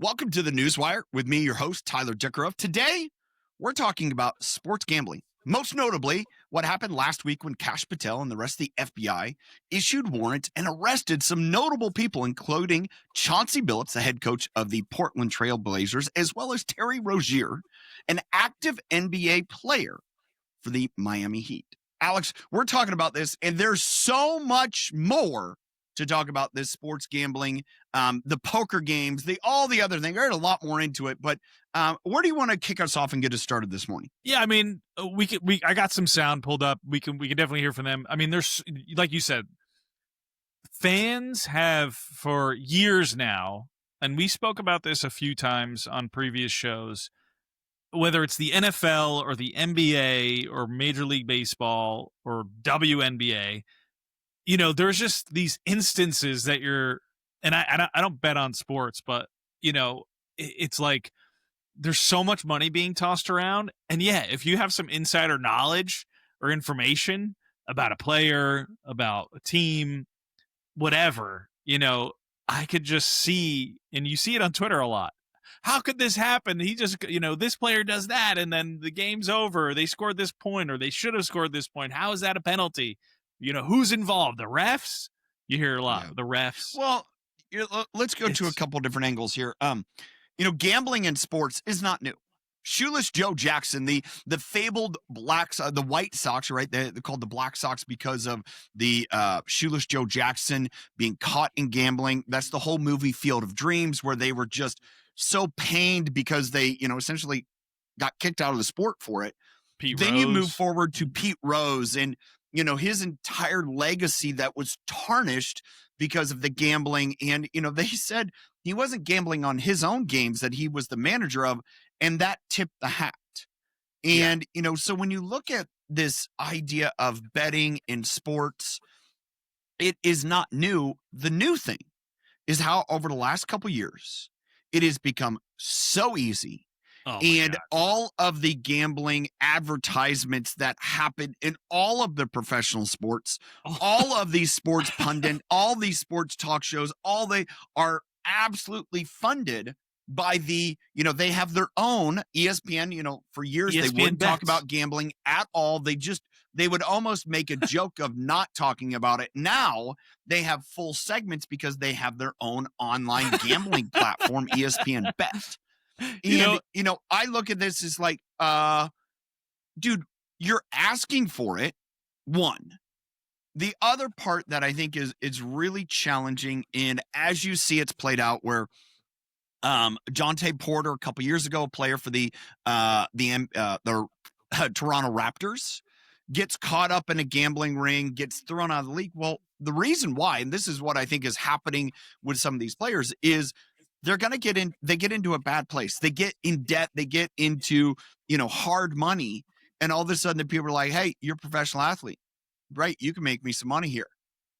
Welcome to the Newswire with me, your host, Tyler Dickerhoof. Today, we're talking about sports gambling. Most notably, what happened last week when Kash Patel and the rest of the FBI issued warrants and arrested some notable people, including Chauncey Billups, the head coach of the Portland Trail Blazers, as well as Terry Rozier, an active NBA player for the Miami Heat. Alex, we're talking about this, and there's so much more to talk about this sports gambling, the poker games, all the other things. There's a lot more into it, but where do you want to kick us off and get us started this morning? Yeah, I mean, I got some sound pulled up. We can definitely hear from them. I mean, there's, like you said, fans have for years now, and we spoke about this a few times on previous shows, whether it's the NFL or the NBA or Major League Baseball or WNBA, there's just these instances that and I don't bet on sports, but it's like there's so much money being tossed around. And yeah, if you have some insider knowledge or information about a player, about a team, whatever, I could just see, and you see it on Twitter a lot. How could this happen? He just, this player does that, and then the game's over. They scored this point, or they should have scored this point. How is that a penalty? Who's involved? The refs? You hear a lot. Yeah. The refs. Well, let's go to a couple different angles here. Gambling in sports is not new. Shoeless Joe Jackson, the fabled the White Sox, right? They're called the Black Sox because of the Shoeless Joe Jackson being caught in gambling. That's the whole movie Field of Dreams, where they were just so pained because they, essentially got kicked out of the sport for it. Then you move forward to Pete Rose and, his entire legacy that was tarnished because of the gambling. And, they said he wasn't gambling on his own games that he was the manager of, and that tipped the hat. And, so when you look at this idea of betting in sports, it is not new. The new thing is how over the last couple years, it has become so easy. And all of the gambling advertisements that happen in all of the professional sports, all of these sports pundit, all these sports talk shows, all they are absolutely funded by they have their own ESPN, for years ESPN they wouldn't talk about gambling at all. They would almost make a joke of not talking about it. Now they have full segments because they have their own online gambling platform, ESPN Bet. And, I look at this as like, dude, you're asking for it. One. The other part that I think is really challenging, and as you see, it's played out where Jonte Porter, a couple years ago, a player for the Toronto Raptors, gets caught up in a gambling ring, gets thrown out of the league. Well, the reason why, and this is what I think is happening with some of these players, is they're going to they get into a bad place. They get in debt. They get into, hard money. And all of a sudden the people are like, hey, you're a professional athlete, right? You can make me some money here.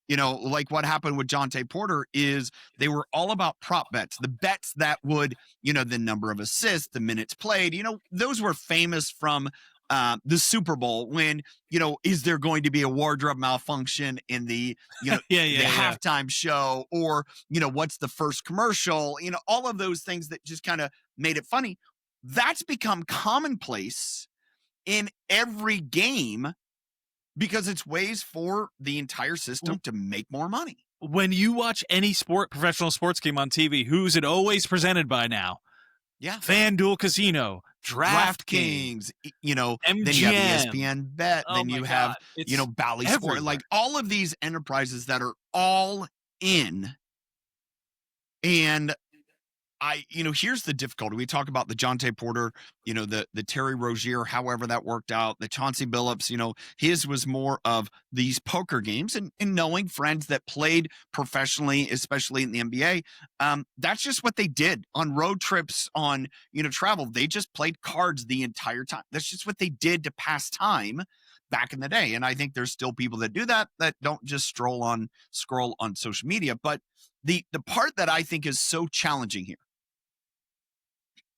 Like what happened with Jonte Porter is they were all about prop bets, the bets that would, the number of assists, the minutes played, those were famous from the Super Bowl when, is there going to be a wardrobe malfunction in the, halftime show, or, what's the first commercial, all of those things that just kind of made it funny. That's become commonplace in every game because it's ways for the entire system to make more money. When you watch any professional sports game on TV, who's it always presented by now? Yeah. FanDuel Casino, DraftKings, MGM. Then you have ESPN Bet, then you have, Bally Sport, like all of these enterprises that are all in. And here's the difficulty. We talk about the Jonte Porter, the Terry Rozier, however that worked out, the Chauncey Billups, his was more of these poker games and knowing friends that played professionally, especially in the NBA. That's just what they did on road trips, on, travel. They just played cards the entire time. That's just what they did to pass time back in the day. And I think there's still people that do that don't just scroll on social media. But the part that I think is so challenging here,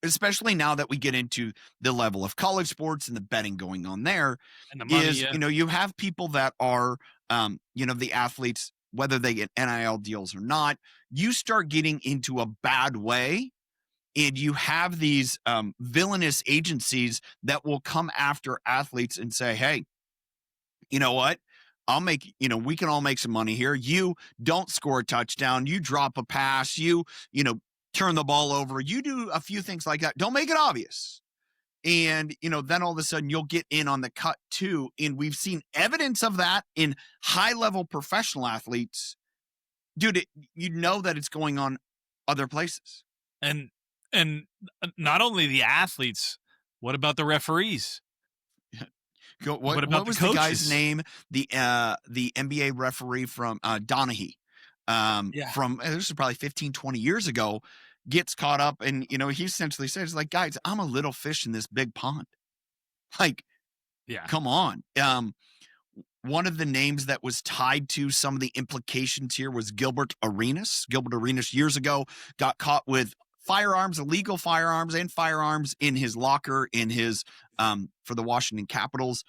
especially now that we get into the level of college sports and the betting going on there, and the money, is, you have people that are, the athletes, whether they get NIL deals or not, you start getting into a bad way And you have these villainous agencies that will come after athletes and say, hey, you know what? We can all make some money here. You don't score a touchdown. You drop a pass. You turn the ball over. You do a few things like that. Don't make it obvious. And, then all of a sudden you'll get in on the cut too. And we've seen evidence of that in high level professional athletes. Dude, that it's going on other places. And not only the athletes, what about the referees? What about was the guy's name? The NBA referee from Donahue, from this is probably 15, 20 years ago, gets caught up, and he essentially says, like, guys, I'm a little fish in this big pond. Like, come on. One of the names that was tied to some of the implications here was Gilbert Arenas. Gilbert Arenas years ago got caught with illegal firearms and firearms in his locker in his for the Washington Capitals.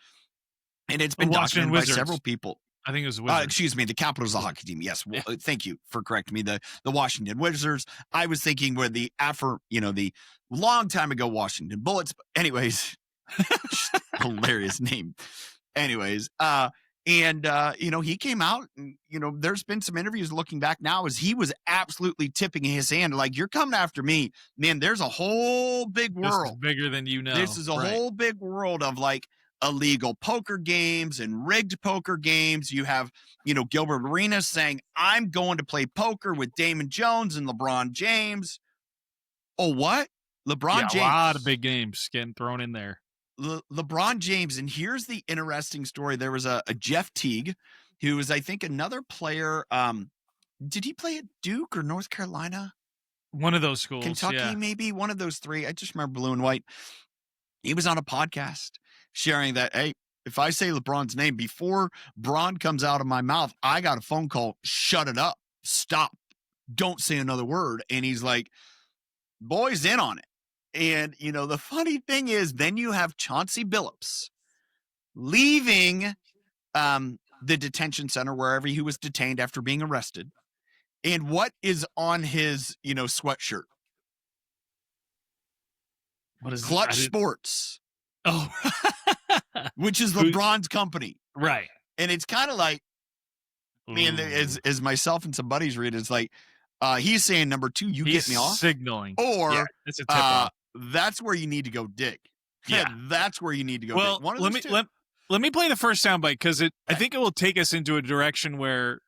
And it's been documented by several people. I think it was Wizards. Excuse me, the Capitals, the hockey team. Yes. Well, thank you for correcting me. The Washington Wizards. I was thinking where the long time ago Washington Bullets. Anyways, hilarious name. Anyways, he came out and, there's been some interviews looking back now as he was absolutely tipping his hand. Like, you're coming after me, man. There's a whole big world. This is bigger than you know. This is a whole big world of like illegal poker games and rigged poker games. You have, Gilbert Arenas saying, I'm going to play poker with Damon Jones and LeBron James. Oh, what? LeBron James. A lot of big games getting thrown in there. LeBron James. And here's the interesting story. There was a Jeff Teague, who was, I think, another player. Did he play at Duke or North Carolina? One of those schools. Kentucky, maybe one of those three. I just remember blue and white. He was on a podcast sharing that, hey, if I say LeBron's name before Bron comes out of my mouth, I got a phone call. Shut it up. Stop. Don't say another word. And he's like, boys in on it. And, the funny thing is, then you have Chauncey Billups leaving the detention center wherever he was detained after being arrested. And what is on his, sweatshirt? What is Clutch Sports? Oh, which is LeBron's company, right? And it's kind of like, man, as myself and some buddies read, it's like he's saying, number two, he's get me off, signaling, or it's a tip off. That's where you need to go dig. Yeah, that's where you need to go. Well, dig. Let me play the first soundbite because I think it will take us into a direction where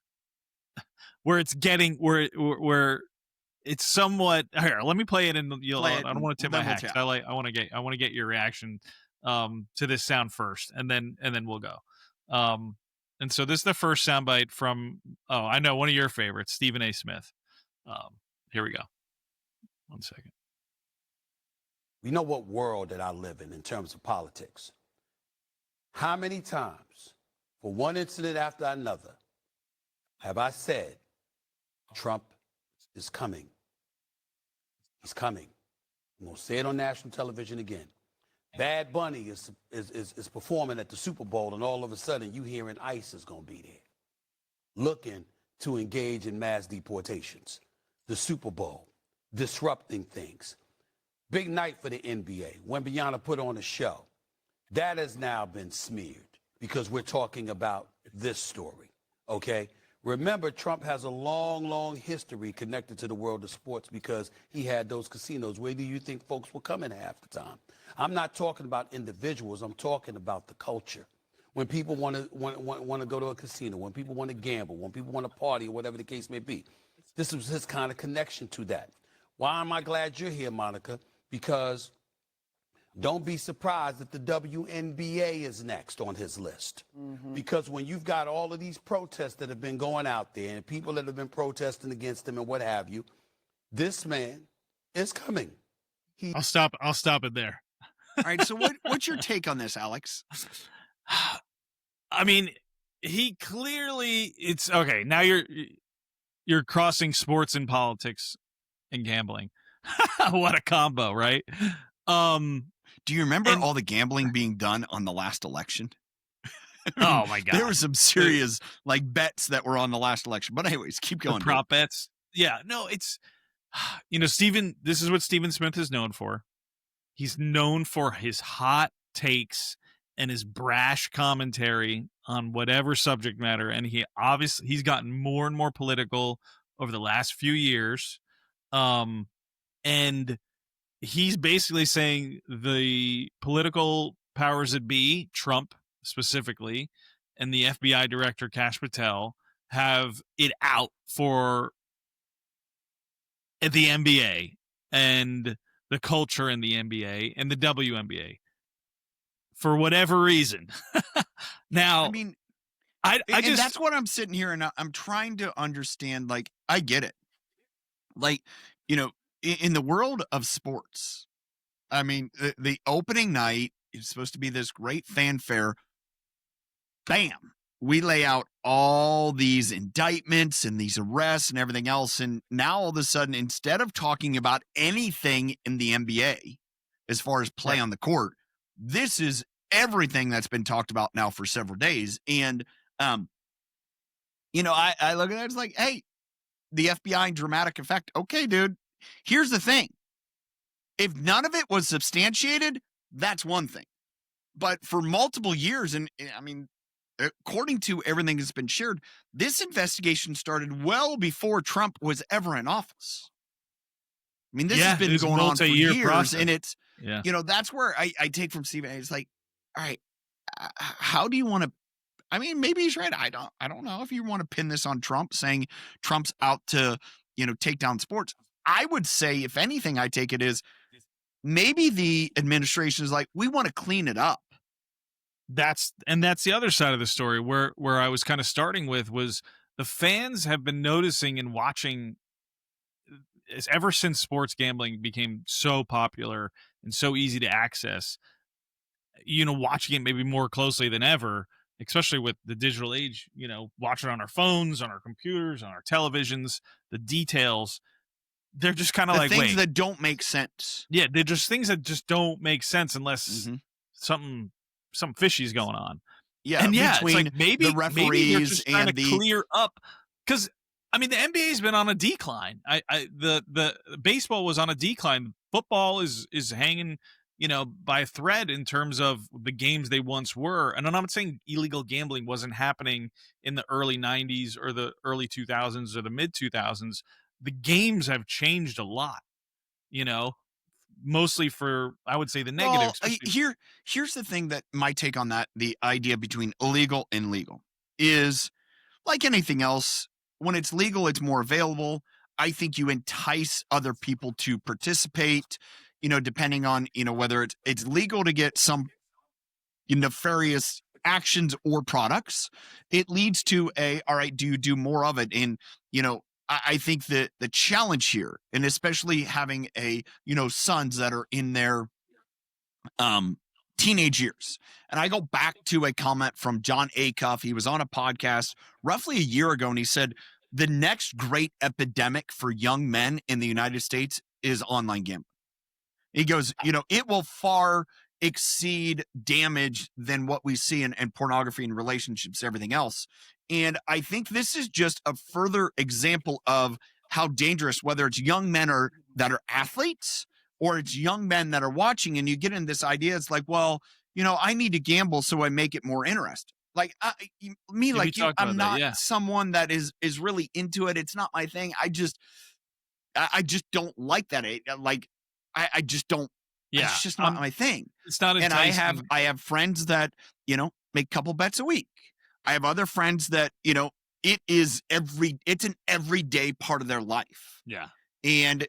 it's getting where it's somewhat here. Let me play it, and I don't want to tip my hat. I want to get your reaction to this sound first, and then we'll go. And so this is the first soundbite from I know one of your favorites, Stephen A. Smith. Here we go. 1 second. We know what world that I live in terms of politics. How many times, for one incident after another, have I said, Trump is coming? He's coming. I'm going to say it on national television again. Bad Bunny is performing at the Super Bowl, and all of a sudden you hearing ICE is going to be there, looking to engage in mass deportations. The Super Bowl, disrupting things. Big night for the NBA. Wembanyama put on a show. That has now been smeared because we're talking about this story, okay? Remember, Trump has a long, long history connected to the world of sports because he had those casinos. Where do you think folks were coming half the time? I'm not talking about individuals. I'm talking about the culture. When people want to go to a casino, when people want to gamble, when people want to party, or whatever the case may be. This was his kind of connection to that. Why am I glad you're here, Monica? Because don't be surprised that the WNBA is next on his list. Mm-hmm. Because when you've got all of these protests that have been going out there and people that have been protesting against him and what have you, this man is coming. I'll stop it there. All right, so what's your take on this, Alex? I mean, he clearly it's okay. Now you're crossing sports and politics and gambling. What a combo, right? Do you remember all the gambling being done on the last election? Oh my God. There were some serious bets that were on the last election. But anyways, keep going. The prop bets. Yeah, no, it's Steven, this is what Steven Smith is known for. He's known for his hot takes and his brash commentary on whatever subject matter. And he's gotten more and more political over the last few years. And he's basically saying the political powers that be, Trump specifically, and the FBI director, Kash Patel, have it out for the NBA and the culture in the NBA and the WNBA for whatever reason. Now, I mean, I just, that's what I'm sitting here and I'm trying to understand. Like, I get it. Like, in the world of sports, I mean, the opening night is supposed to be this great fanfare. Bam. We lay out all these indictments and these arrests and everything else. And now all of a sudden, instead of talking about anything in the NBA as far as play on the court, this is everything that's been talked about now for several days. And, I look at that, it's like, hey, the FBI and dramatic effect. Okay, dude, here's the thing. If none of it was substantiated, that's one thing. But for multiple years, and I mean, according to everything that's been shared, this investigation started well before Trump was ever in office. I mean, this has been going on for years, process. And it's, that's where I take from Stephen. It's like, all right, how do you want to? I mean, maybe he's right. I don't know if you want to pin this on Trump, saying Trump's out to, take down sports. I would say, if anything, I take it is maybe the administration is like, we want to clean it up. That's the other side of the story where I was kind of starting with was the fans have been noticing and watching ever since sports gambling became so popular and so easy to access, watching it maybe more closely than ever, especially with the digital age, watching on our phones, on our computers, on our televisions, the details, they're just kind of like things that don't make sense. Yeah. They're just things that just don't make sense unless something fishy's going on. Yeah. And between it's like maybe the referees they're just trying and to clear up. Cause I mean, the NBA's been on a decline. The baseball was on a decline. Football is hanging, by a thread in terms of the games they once were. And I'm not saying illegal gambling wasn't happening in the early 90s or the early 2000s or the mid 2000s. The games have changed a lot, mostly for, I would say, the negative. Well, here's the thing that my take on that, the idea between illegal and legal is like anything else. When it's legal, it's more available. I think you entice other people to participate, depending on, whether it's legal to get some nefarious actions or products. It leads to all right, do you do more of it? And, I think that the challenge here, and especially having sons that are in their teenage years. And I go back to a comment from John Acuff. He was on a podcast roughly a year ago, and he said, the next great epidemic for young men in the United States is online gambling. He goes, it will far exceed damage than what we see in pornography and relationships, everything else. And I think this is just a further example of how dangerous, whether it's young men that are athletes or it's young men that are watching, and you get in this idea. It's like, well, I need to gamble so I make it more interesting. Like I'm not someone that is really into it. It's not my thing. I just don't like that. I just don't. Yeah, it's just not my thing. It's not enticing. And I have friends that make a couple bets a week. I have other friends that it's an everyday part of their life. Yeah, and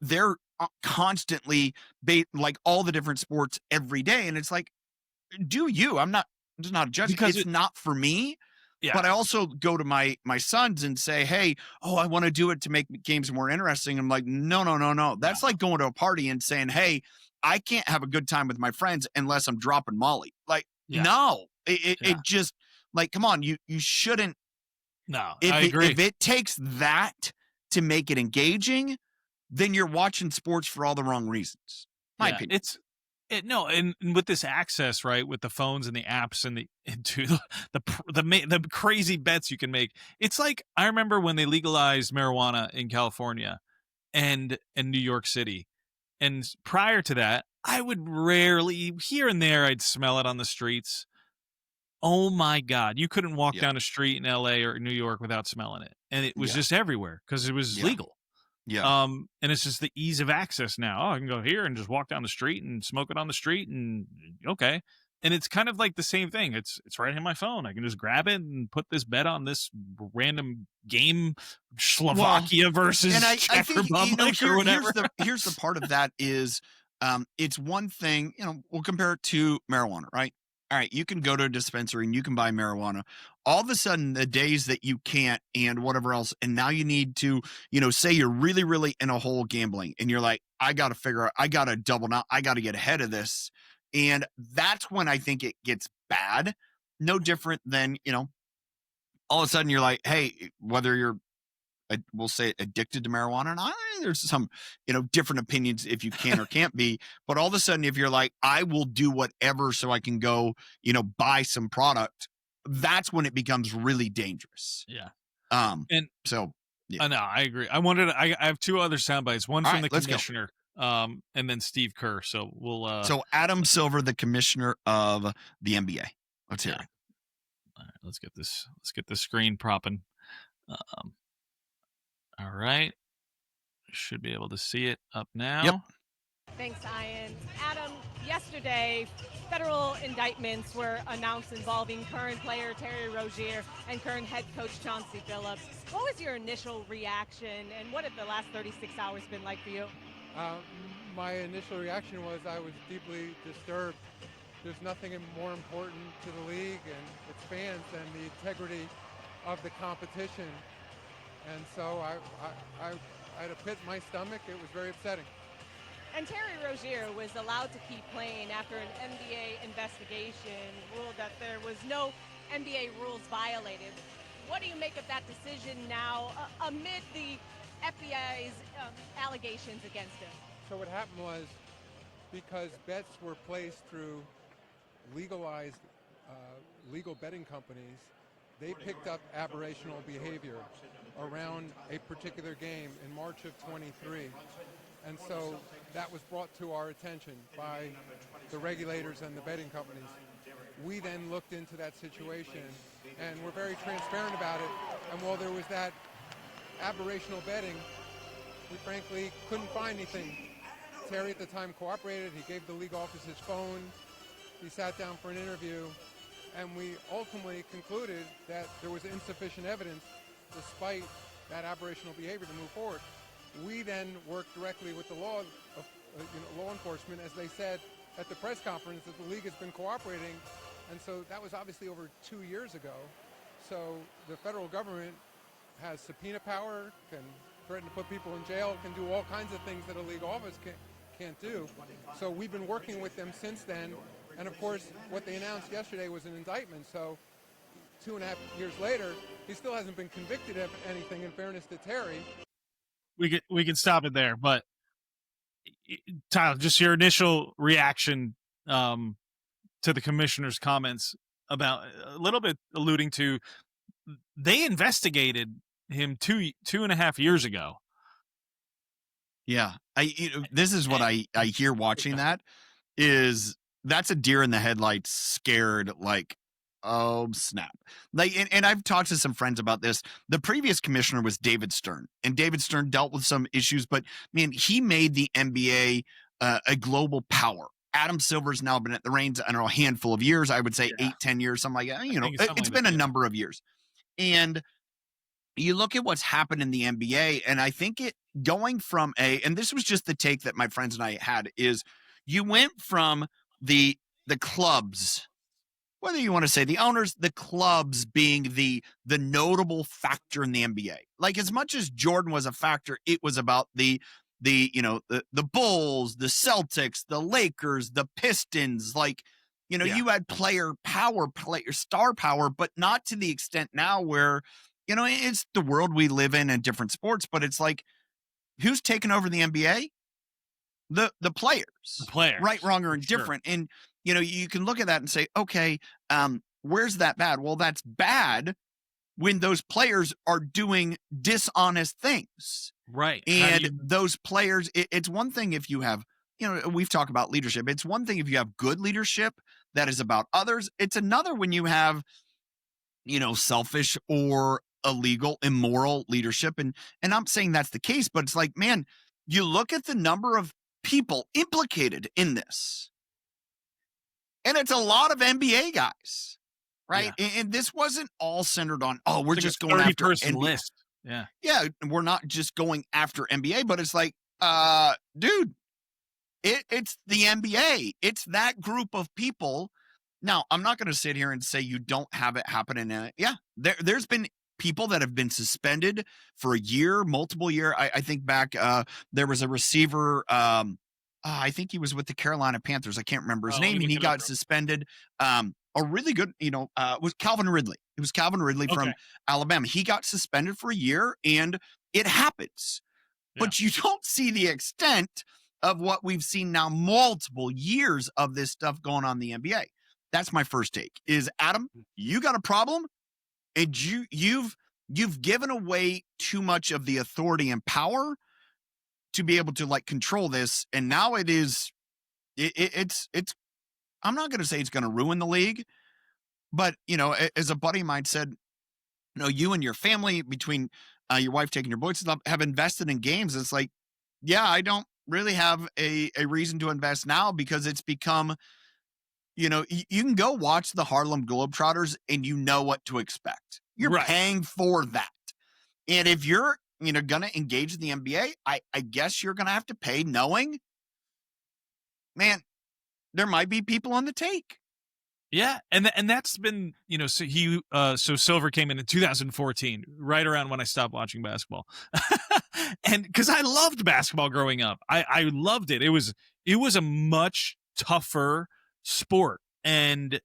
they're constantly like all the different sports every day, and it's like, do you? I'm just not a judge because it's not for me. Yeah. But I also go to my sons and say, hey, I want to do it to make games more interesting. I'm like, no. That's like going to a party and saying, hey, I can't have a good time with my friends unless I'm dropping Molly. Like, no, it just like, come on, you shouldn't. No, I agree. If it takes that to make it engaging, then you're watching sports for all the wrong reasons. My opinion. And with this access, right, with the phones and the apps and the crazy bets you can make. It's like, I remember when they legalized marijuana in California, and New York City. And prior to that, I would rarely, here and there, I'd smell it on the streets. Oh my God. You couldn't walk down a street in LA or New York without smelling it. And it was just everywhere because it was legal. Yeah. And it's just the ease of access now. Oh, I can go here and just walk down the street and smoke it on the street, and okay. And it's kind of like the same thing. It's right in my phone. I can just grab it and put this bet on this random game, Slovakia versus and I Czech think, Republic or whatever. Here's the part of that is, it's one thing, we'll compare it to marijuana, right? All right, you can go to a dispensary and you can buy marijuana. All of a sudden, the days that you can't and whatever else, and now you need to, say you're really, really in a hole gambling, and you're like, I got to figure out, I got to double now, I got to get ahead of this. And that's when I think it gets bad. No different than, all of a sudden you're like, hey, whether you're, we'll say addicted to marijuana or not, there's some, different opinions if you can or can't be. But all of a sudden, if you're like, I will do whatever so I can go, buy some product, that's when it becomes really dangerous. Yeah. And so, I know, I agree. I have two other sound bites, one from the commissioner, and then Steve Kerr. So we'll, so Adam Silver, the commissioner of the NBA. Let's hear it. All right, let's get this screen propping. All right. Should be able to see it up now. Yep. Thanks, Ian. Adam, yesterday, federal indictments were announced involving current player Terry Rozier and current head coach Chauncey Billups. What was your initial reaction, and what have the last 36 hours been like for you? My initial reaction was I was deeply disturbed. There's nothing more important to the league and its fans than the integrity of the competition. And so I had a pit in my stomach. It was very upsetting. And Terry Rozier was allowed to keep playing after an NBA investigation ruled that there was no NBA rules violated. What do you make of that decision now amid the FBI's allegations against him? So what happened was, because bets were placed through legalized legal betting companies, they picked up aberrational behavior around a particular game in March of 23. And so that was brought to our attention by the regulators and the betting companies. We then looked into that situation and were very transparent about it. And while there was that aberrational betting, we frankly couldn't find anything. Terry at the time cooperated. He gave the league office his phone. He sat down for an interview. And we ultimately concluded that there was insufficient evidence, despite that aberrational behavior, to move forward. We then worked directly with the law enforcement, as they said at the press conference, that the league has been cooperating. And so that was obviously over 2 years ago. So the federal government has subpoena power, can threaten to put people in jail, can do all kinds of things that a league office can't do. So we've been working with them since then. And of course, what they announced yesterday was an indictment. So 2.5 years later, he still hasn't been convicted of anything, in fairness to Terry. We can stop it there, but Tyler, just your initial reaction to the commissioner's comments about a little bit alluding to they investigated him 2.5 years ago. Yeah, this is what I hear watching that is that's a deer in the headlights, scared like, oh snap. Like, and I've talked to some friends about this. The previous commissioner was David Stern, and David Stern dealt with some issues, but man, he made the NBA a global power. Adam Silver's now been at the reins, I don't know, a handful of years. I would say 8-10 years, something like that. It's been a number of years. And you look at what's happened in the NBA, and I think it going from and this was just the take that my friends and I had, is you went from the clubs, whether you want to say the owners, the clubs being the notable factor in the NBA. Like, as much as Jordan was a factor, it was about the Bulls, the Celtics, the Lakers, the Pistons. Like, you had player power, star power, but not to the extent now where, it's the world we live in and different sports, but it's like, who's taken over the NBA? The players. The players. Right, wrong, or indifferent. Sure. And, you can look at that and say, okay, where's that bad? Well, that's bad when those players are doing dishonest things. Right. And those players, it's one thing if you have, we've talked about leadership. It's one thing if you have good leadership that is about others. It's another when you have, selfish or illegal, immoral leadership. And I'm saying that's the case, but it's like, man, you look at the number of people implicated in this, and it's a lot of NBA guys, right? Yeah. And this wasn't all centered on, we're It's just like a going after 30-person NBA. list. Yeah. Yeah, we're not just going after NBA, but it's like, dude, it's the NBA. It's that group of people. Now, I'm not going to sit here and say you don't have it happen in there's been people that have been suspended for a year, multiple year. I think back, there was a receiver, I think he was with the Carolina Panthers. I can't remember his name, and he got suspended. A really good, was Calvin Ridley. It was Calvin Ridley from Alabama. He got suspended for a year, and it happens. Yeah. But you don't see the extent of what we've seen now, multiple years of this stuff going on in the NBA. That's my first take. Is Adam, you got a problem, and you've given away too much of the authority and power to be able to control this, and now it's I'm not going to say it's going to ruin the league, but as a buddy of mine said, you and your family, between your wife taking your boys stuff, have invested in games. It's like, yeah, I don't really have a reason to invest now, because it's become, you can go watch the Harlem Globetrotters and you know what to expect. You're paying for that. And if you're, going to engage in the NBA, I guess you're going to have to pay, knowing, man, there might be people on the take. Yeah, and that's been, so Silver came in 2014, right around when I stopped watching basketball. And because I loved basketball growing up. I loved it. It was a much tougher sport. And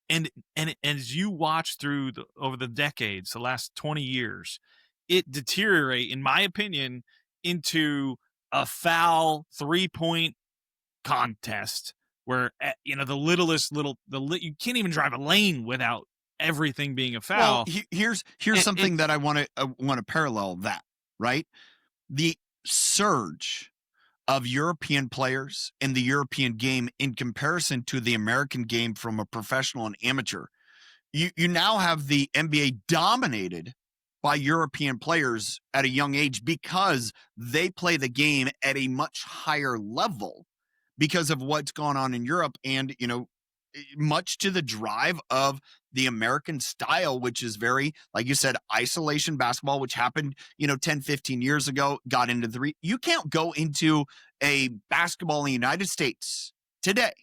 as you watch through over the decades, the last 20 years, it deteriorate, in my opinion, into a foul 3-point contest where, the littlest you can't even drive a lane without everything being a foul. Well, here's something that I want to parallel that, right? The surge of European players in the European game in comparison to the American game from a professional and amateur. You now have the NBA dominated by European players at a young age, because they play the game at a much higher level because of what's going on in Europe, and, much to the drive of the American style, which is very, like you said, isolation basketball, which happened, 10, 15 years ago, got into you can't go into a basketball in the United States today,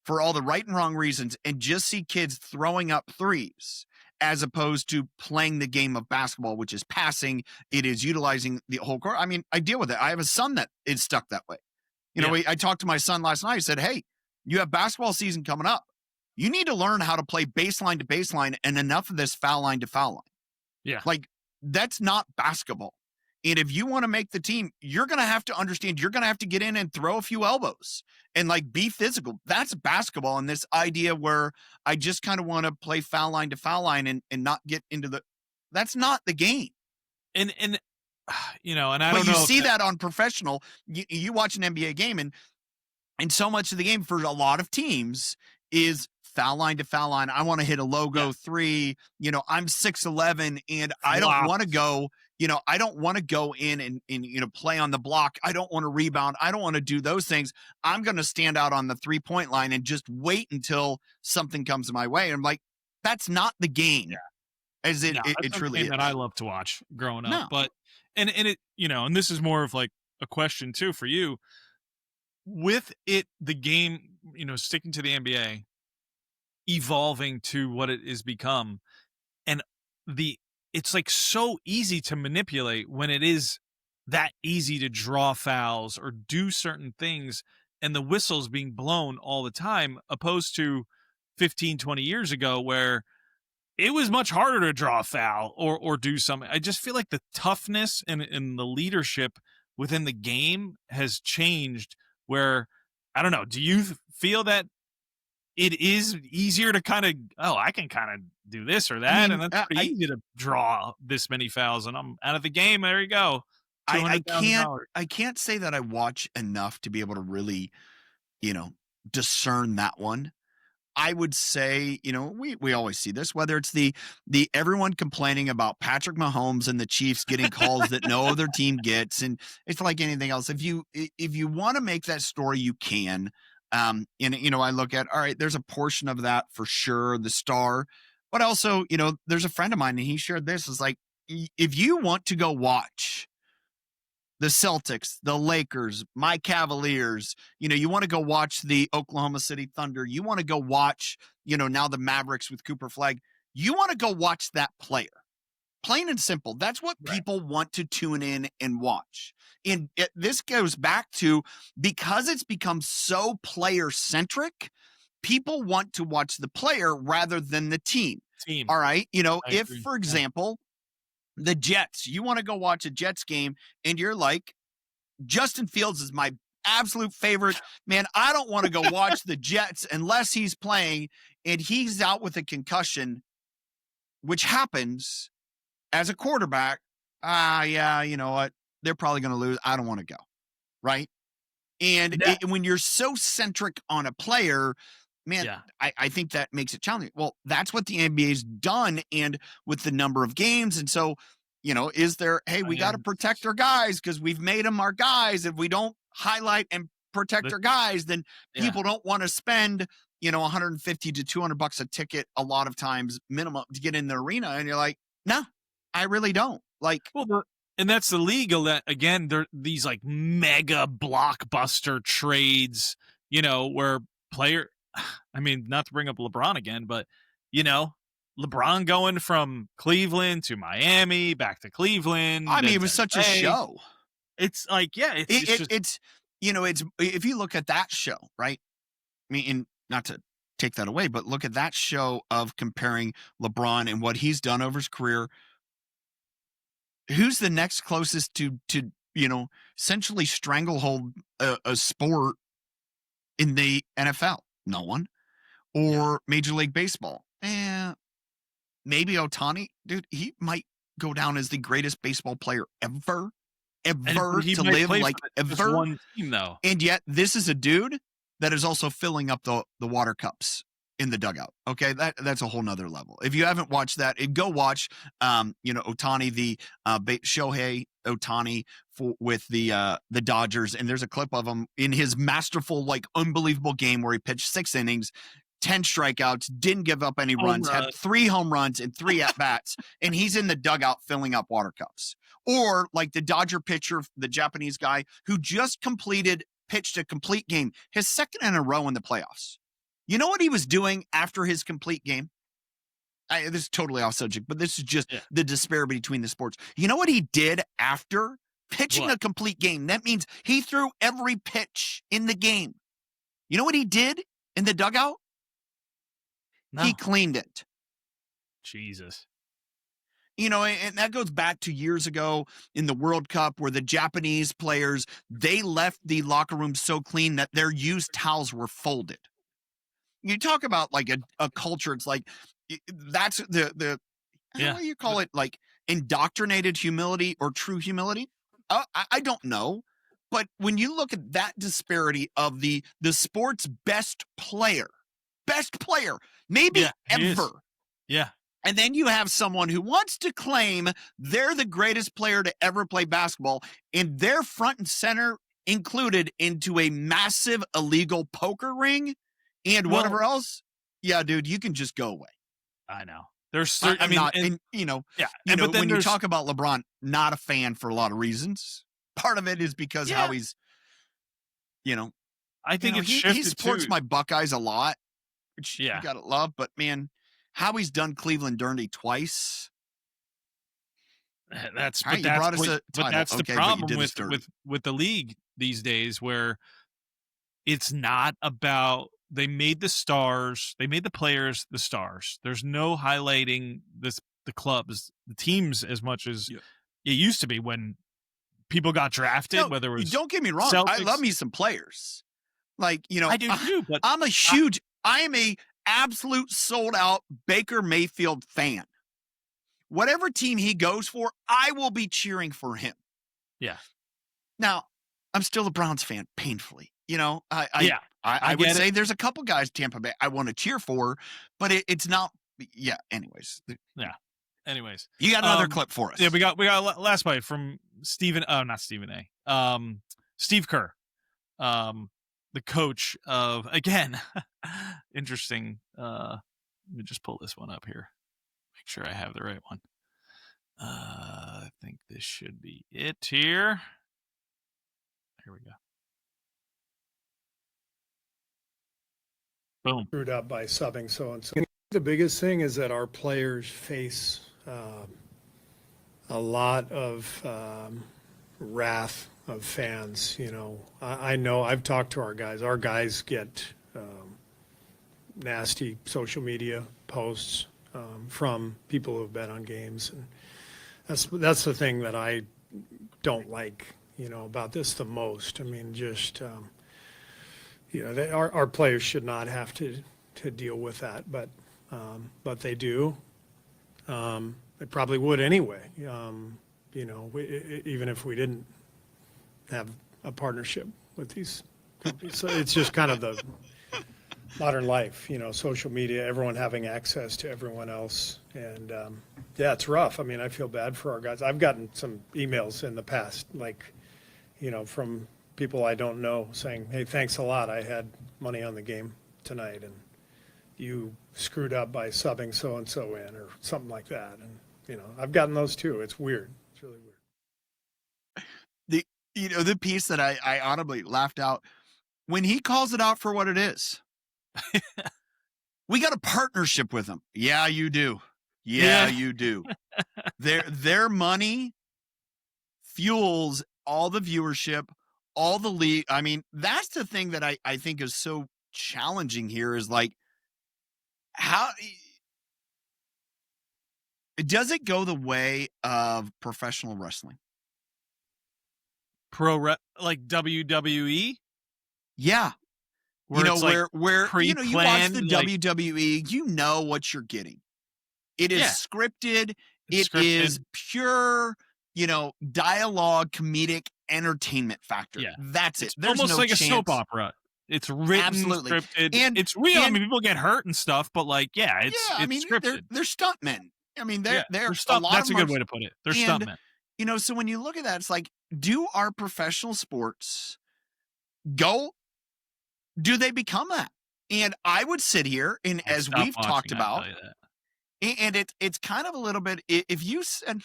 for all the right and wrong reasons, and just see kids throwing up threes, as opposed to playing the game of basketball, which is passing. It is utilizing the whole court. I mean, I deal with it. I have a son that is stuck that way. I talked to my son last night. I said, hey, you have basketball season coming up. You need to learn how to play baseline to baseline, and enough of this foul line to foul line. Yeah. That's not basketball. And if you want to make the team, you're going to have to understand, you're going to have to get in and throw a few elbows and be physical. That's basketball. And this idea where I just kind of want to play foul line to foul line and not get into that's not the game. And I don't know. You see that on professional, you watch an NBA game, and so much of the game for a lot of teams is foul line to foul line. I want to hit a logo three. I'm 6'11", and I don't want to go. I don't want to go in and play on the block. I don't want to rebound. I don't want to do those things. I'm going to stand out on the 3-point line and just wait until something comes my way. And I'm like, that's not the game. Yeah. As it truly is. That I love to watch growing up. No. But and it, and this is more of a question too for you. With the game, sticking to the NBA, evolving to what it is become, and it's so easy to manipulate when it is that easy to draw fouls or do certain things, and the whistle's being blown all the time, opposed to 15, 20 years ago where it was much harder to draw a foul or do something. I just feel like the toughness and the leadership within the game has changed, where, I don't know, do you feel that it is easier to I can kind of do this or that, and that's pretty easy to draw this many fouls, and I'm out of the game. There you go. $200,000. I can't say that I watch enough to be able to really, discern that one. I would say, we always see this, whether it's the everyone complaining about Patrick Mahomes and the Chiefs getting calls that no other team gets, and it's like anything else. If you want to make that story, you can. And I look at, all right, there's a portion of that for sure, the star, but also, there's a friend of mine and he shared this. Is like, if you want to go watch the Celtics, the Lakers, my Cavaliers, you want to go watch the Oklahoma City Thunder. You want to go watch, now the Mavericks with Cooper Flag. You want to go watch that player. Plain and simple. That's what people want to tune in and watch. And this goes back to, because it's become so player-centric, people want to watch the player rather than the team. All right? If, for example, the Jets, you want to go watch a Jets game and you're like, Justin Fields is my absolute favorite. Man, I don't want to go watch the Jets unless he's playing and he's out with a concussion, which happens as a quarterback. Yeah, you know what? They're probably going to lose. I don't want to go. Right. And when you're so centric on a player, man, I think that makes it challenging. Well, that's what the NBA's done, and with the number of games. And so, is there, hey, we got to protect our guys because we've made them our guys. If we don't highlight and protect our guys, then people don't want to spend, $150 to $200 a ticket a lot of times minimum to get in the arena. And you're like, no, I really don't. Like, and that's the league. Again, they're these like mega blockbuster trades, where not to bring up LeBron again, but, LeBron going from Cleveland to Miami, back to Cleveland. It was such a show. It's like, it's if you look at that show, right? And not to take that away, but look at that show of comparing LeBron and what he's done over his career. Who's the next closest to essentially stranglehold a sport in the NFL? No one. Or Major League Baseball. Maybe Ohtani. Dude, he might go down as the greatest baseball player ever to live, like ever. One team, though. And yet this is a dude that is also filling up the water cups in the dugout. Okay, that's a whole nother level. If you haven't watched that, go watch Ohtani, the Shohei Ohtani with the Dodgers, and there's a clip of him in his masterful, like, unbelievable game where he pitched 6 innings, 10 strikeouts, didn't give up any runs, had 3 home runs and 3 at-bats, and he's in the dugout filling up water cups. Or like the Dodger pitcher, the Japanese guy who just pitched a complete game, his second in a row in the playoffs. You know what he was doing after his complete game? This is totally off subject, but this is just the disparity between the sports. You know what he did after pitching a complete game? That means he threw every pitch in the game. You know what he did in the dugout? No. He cleaned it. Jesus. And that goes back to years ago in the World Cup where the Japanese players, they left the locker room so clean that their used towels were folded. You talk about like a culture. It's like, that's the how do you call it? Like indoctrinated humility or true humility? I don't know. But when you look at that disparity of the sport's best player, maybe ever. Yeah. And then you have someone who wants to claim they're the greatest player to ever play basketball, and they're front and center included into a massive illegal poker ring and whatever else. Yeah, dude, you can just go away. I know. There's certain, but when you talk about LeBron, not a fan for a lot of reasons. Part of it is because how he's, I think he supports my Buckeyes a lot, which you gotta love. But man, how he's done Cleveland dirty twice. That's the problem with the league these days, where it's not about. They made the players the stars. There's no highlighting the clubs, the teams as much as it used to be when people got drafted. Whether it was, don't get me wrong, Celtics. I love me some players. Like I do too. But I am a absolute sold out Baker Mayfield fan. Whatever team he goes for, I will be cheering for him. Yeah. Now, I'm still a Browns fan, painfully. You know, I I would get say it. there's a couple guys Tampa Bay I want to cheer for, but it's not. Yeah. Anyways, Yeah. Anyways, you got another clip for us. Yeah, we got last bite from not Stephen A. Steve Kerr, the coach of, again, interesting. Let me just pull this one up here. Make sure I have the right one. I think this should be it here. Here we go. Boom. Screwed up by subbing so and so. The biggest thing is that our players face a lot of wrath of fans. You know, I know I've talked to our guys. Our guys get nasty social media posts from people who have bet on games, and that's the thing that I don't like, you know, about this the most. I mean, just you know, our players should not have to deal with that, but they do. They probably would anyway. You know, even if we didn't have a partnership with these companies. So it's just kind of the modern life, you know, social media, everyone having access to everyone else. And yeah, it's rough. I mean, I feel bad for our guys. I've gotten some emails in the past, like, you know, from people I don't know saying, hey, thanks a lot. I had money on the game tonight and you screwed up by subbing so-and-so in or something like that. And, you know, I've gotten those too. It's weird. It's really weird. The piece that I audibly laughed out when he calls it out for what it is. We got a partnership with them. Yeah, you do. Yeah, you do. Their money fuels all the viewership, all the league. I mean, that's the thing that I think is so challenging here is like, how does it go the way of professional wrestling? Like WWE? Yeah. Where you know, it's where you know, you watch the like, WWE, you know what you're getting. It is scripted. It's It is pure, you know, dialogue, comedic entertainment factor. Yeah. That's it's it. There's almost no like chance. a soap opera. It's written, Absolutely. scripted. And it's real. I and- mean, people get hurt and stuff, but like, it's I mean, scripted. they're stuntmen. I mean, they're stunt. a lot That's of a them good are- way to put it. They're and, stuntmen. You know, so when you look at that, it's like, do our professional sports go? Do they become that? And I would sit here, and I'd as stop we've watching, talked I'll about, tell you that. and it's kind of a little bit, if you said,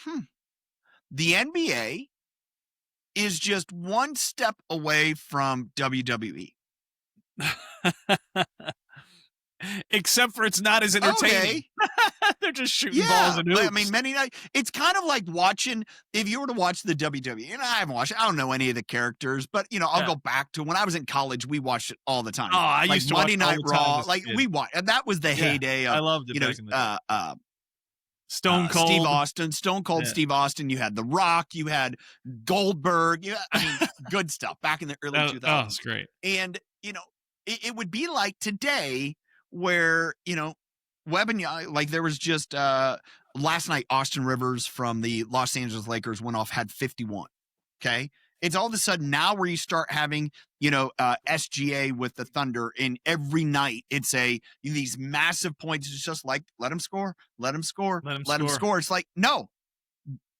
the NBA is just one step away from WWE. Except for it's not as entertaining. Okay. They're just shooting balls and hoops. I mean, many nights, it's kind of like watching, if you were to watch the WWE, and I haven't watched it, I don't know any of the characters, but, you know, I'll go back to when I was in college, we watched it all the time. Oh, I like used to Monday watch Night all the time Raw, as a like kid. we watched, and that was the heyday of, I loved it you know, back in the day. Stone Cold Yeah. Steve Austin. You had The Rock. You had Goldberg. I mean, good stuff back in the early 2000s. Oh, it's great. And, you know, it would be like today where, you know, Webb and like there was just last night, Austin Rivers from the Los Angeles Lakers went off, had 51. Okay. It's all of a sudden now where you start having, you know, SGA with the Thunder, and every night it's these massive points. It's just like, let him score. Him score. It's like, no,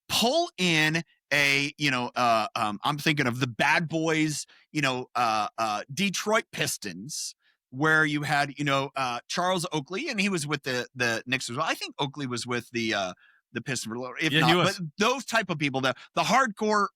pull in I'm thinking of the Bad Boys, you know, Detroit Pistons, where you had, you know, Charles Oakley, and he was with the Knicks as well. I think Oakley was with the Pistons for a little, if not, but those type of people, the hardcore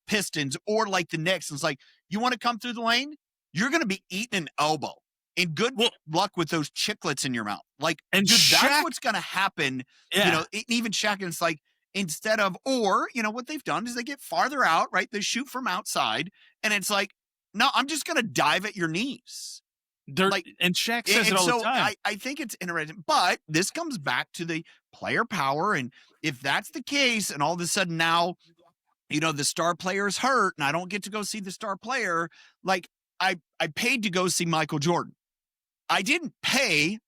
Pistons or like the Knicks, it's like, you want to come through the lane, you're going to be eating an elbow. And good luck with those chiclets in your mouth. Like, and dude, Shaq, that's what's going to happen. Yeah. You know, even Shaq, and it's like, instead of, or, you know, what they've done is they get farther out, right? They shoot from outside, and it's like, no, I'm just going to dive at your knees. And Shaq says it all the time. I think it's interesting, but this comes back to the player power. And if that's the case, and all of a sudden now, you know, the star player is hurt and I don't get to go see the star player, like I paid to go see Michael Jordan. I didn't pay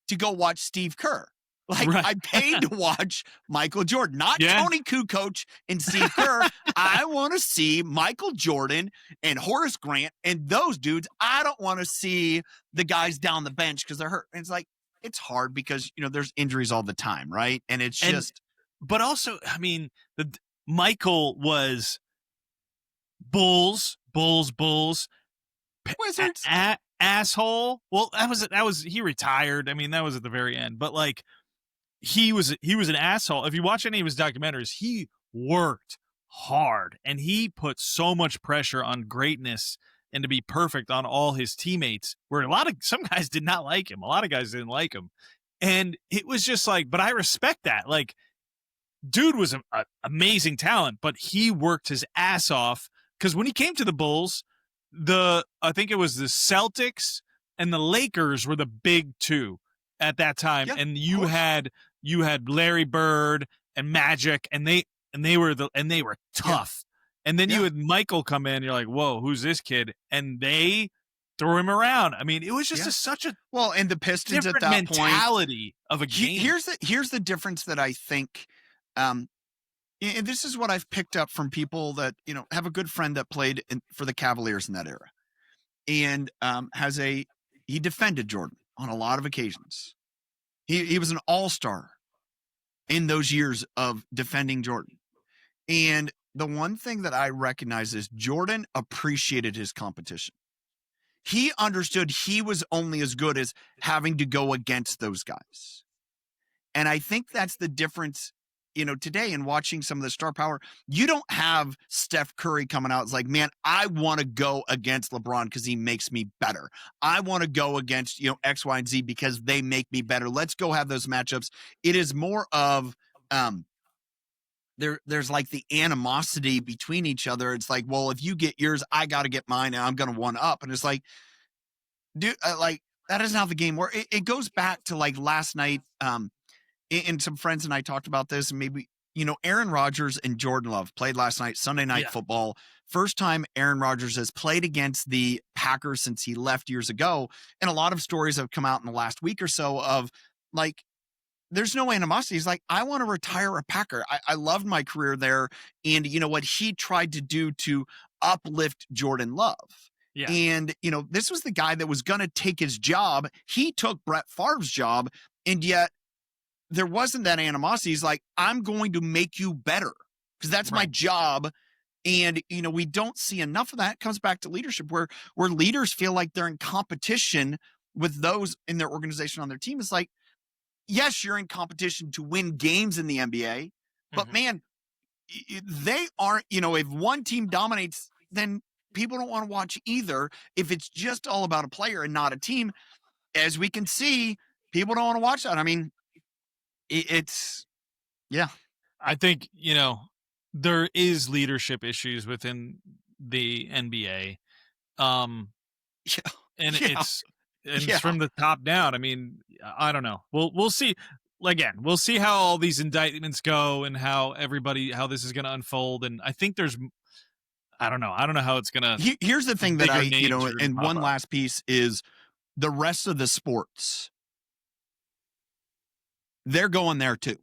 to go watch Steve Kerr. Like, Right. I paid to watch Michael Jordan, not Yeah. Tony Kukoc and Steve Kerr. I want to see Michael Jordan and Horace Grant and those dudes. I don't want to see the guys down the bench because they're hurt. And it's like, it's hard because, there's injuries all the time, right? And it's just. But also, I mean, Michael was Bulls, Wizards. asshole. Well, that was he retired. I mean, that was at the very end. But like, he was an asshole. If you watch any of his documentaries, he worked hard and he put so much pressure on greatness and to be perfect on all his teammates, where some guys did not like him. A lot of guys didn't like him. And it was just like, but I respect that. Like, dude was an amazing talent, but he worked his ass off. Because when he came to the Bulls, I think it was the Celtics and the Lakers were the big two at that time. Yeah, and you had Larry Bird and Magic, and they were tough. And then you had Michael come in, you're like, whoa, who's this kid? And they threw him around. I mean, it was just such a and the Pistons at different that point. mentality of a game. Here's the difference that I think, and this is what I've picked up from people that have a good friend that played for the Cavaliers in that era, and he defended Jordan on a lot of occasions. He was an all-star in those years of defending Jordan, and the one thing that I recognize is Jordan appreciated his competition. He understood he was only as good as having to go against those guys. And I think that's the difference, today in watching some of the star power. You don't have Steph Curry coming out. It's like, man, I want to go against LeBron because he makes me better. I want to go against, X, Y, and Z because they make me better. Let's go have those matchups. It is more of, there's like the animosity between each other. It's like, well, if you get yours, I got to get mine, and I'm going to one up. And it's like, dude, like that isn't how the game works. It goes back to like last night. And some friends and I talked about this, and maybe, Aaron Rodgers and Jordan Love played last night, Sunday Night Football. First time Aaron Rodgers has played against the Packers since he left years ago. And a lot of stories have come out in the last week or so of like, there's no animosity. He's like, I want to retire a Packer. I loved my career there. And you know what he tried to do to uplift Jordan Love. Yeah. And, this was the guy that was going to take his job. He took Brett Favre's job, and yet there wasn't that animosity. He's like, I'm going to make you better because that's my job. And, we don't see enough of that. It comes back to leadership where leaders feel like they're in competition with those in their organization on their team. It's like, yes, you're in competition to win games in the NBA, but man, they aren't, if one team dominates, then people don't want to watch either. If it's just all about a player and not a team, as we can see, people don't want to watch that. I mean, I think, there is leadership issues within the NBA. It's from the top down. I mean, I don't know. We'll see. Again, we'll see how all these indictments go and how this is going to unfold. And I think I don't know how it's going to. Here's the thing that and one last piece is the rest of the sports. They're going there too.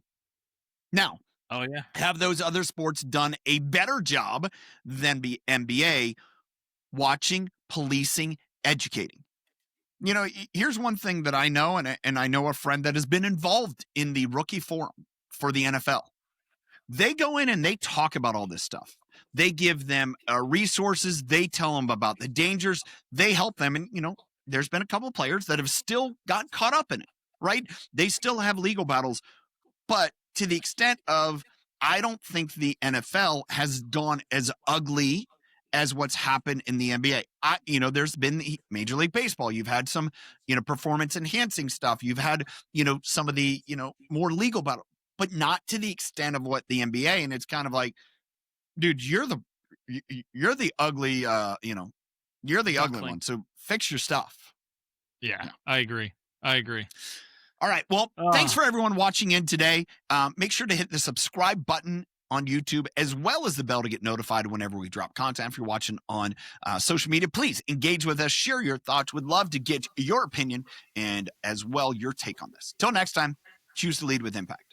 Now, have those other sports done a better job than the NBA watching, policing, educating? Here's one thing that I know, and I know a friend that has been involved in the rookie forum for the NFL. They go in and they talk about all this stuff. They give them resources. They tell them about the dangers. They help them. And, there's been a couple of players that have still got caught up in it, right? They still have legal battles. But to the extent of, I don't think the NFL has gone as ugly as what's happened in the NBA. There's been the Major League Baseball. You've had some, performance enhancing stuff. You've had, some of the, more legal battle, but not to the extent of what the NBA. And it's kind of like, dude, you're the ugly, you're the ugly one. So fix your stuff. Yeah. I agree. All right. Well, thanks for everyone watching in today. Make sure to hit the subscribe button on YouTube, as well as the bell to get notified whenever we drop content. If you're watching on social media, please engage with us, share your thoughts. Would love to get your opinion and as well your take on this. Till next time, choose to lead with impact.